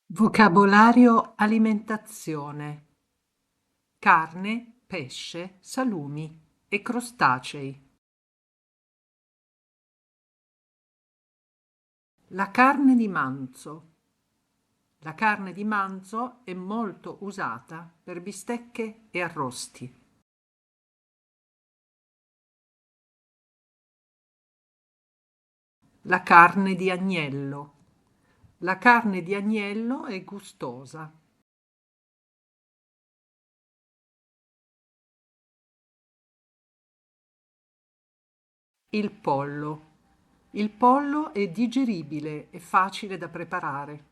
Vocabolario alimentazione: carne, pesce, salumi e crostacei. La carne di manzo. La carne di manzo è molto usata per bistecche e arrosti. La carne di agnello. La carne di agnello è gustosa. Il pollo. Il pollo è digeribile e facile da preparare.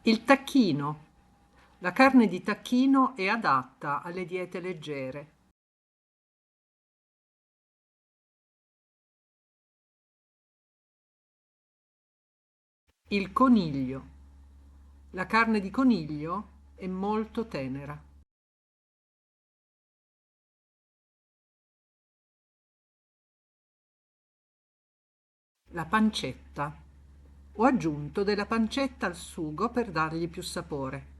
Il tacchino. La carne di tacchino è adatta alle diete leggere. Il coniglio. La carne di coniglio è molto tenera. La pancetta. Ho aggiunto della pancetta al sugo per dargli più sapore.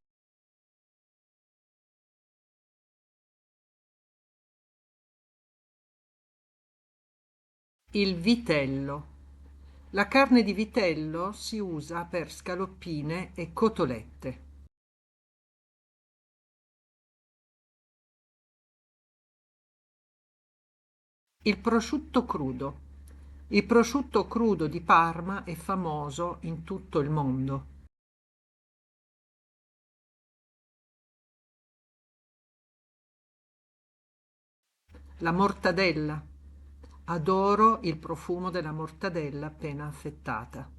Il vitello. La carne di vitello si usa per scaloppine e cotolette. Il prosciutto crudo. Il prosciutto crudo di Parma è famoso in tutto il mondo. La mortadella. Adoro il profumo della mortadella appena affettata.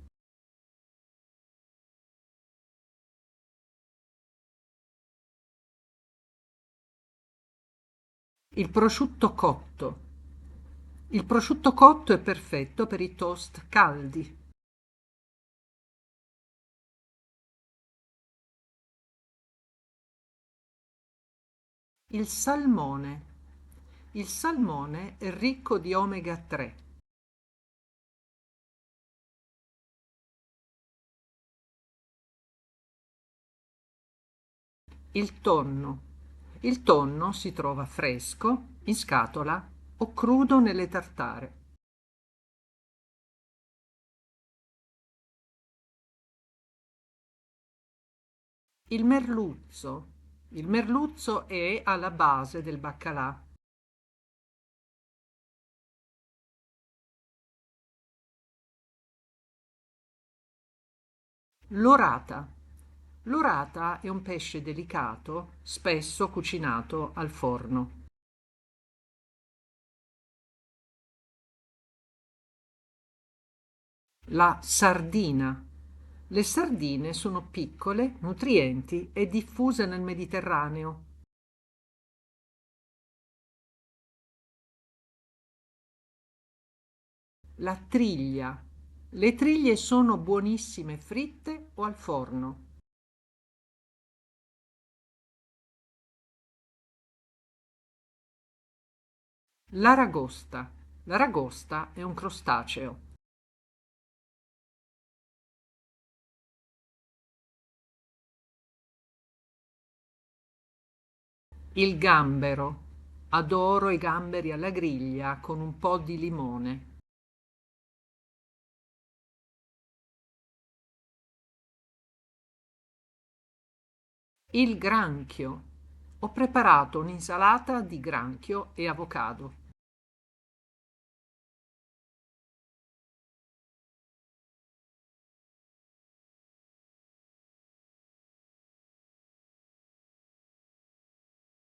Il prosciutto cotto. Il prosciutto cotto è perfetto per i toast caldi. Il salmone. Il salmone è ricco di omega 3. Il tonno. Il tonno si trova fresco, in scatola o crudo nelle tartare. Il merluzzo. Il merluzzo è alla base del baccalà. L'orata. L'orata è un pesce delicato, spesso cucinato al forno. La sardina. Le sardine sono piccole, nutrienti e diffuse nel Mediterraneo. La triglia. Le triglie sono buonissime fritte o al forno. L'aragosta. L'aragosta è un crostaceo. Il gambero. Adoro i gamberi alla griglia con un po' di limone. Il granchio. Ho preparato un'insalata di granchio e avocado.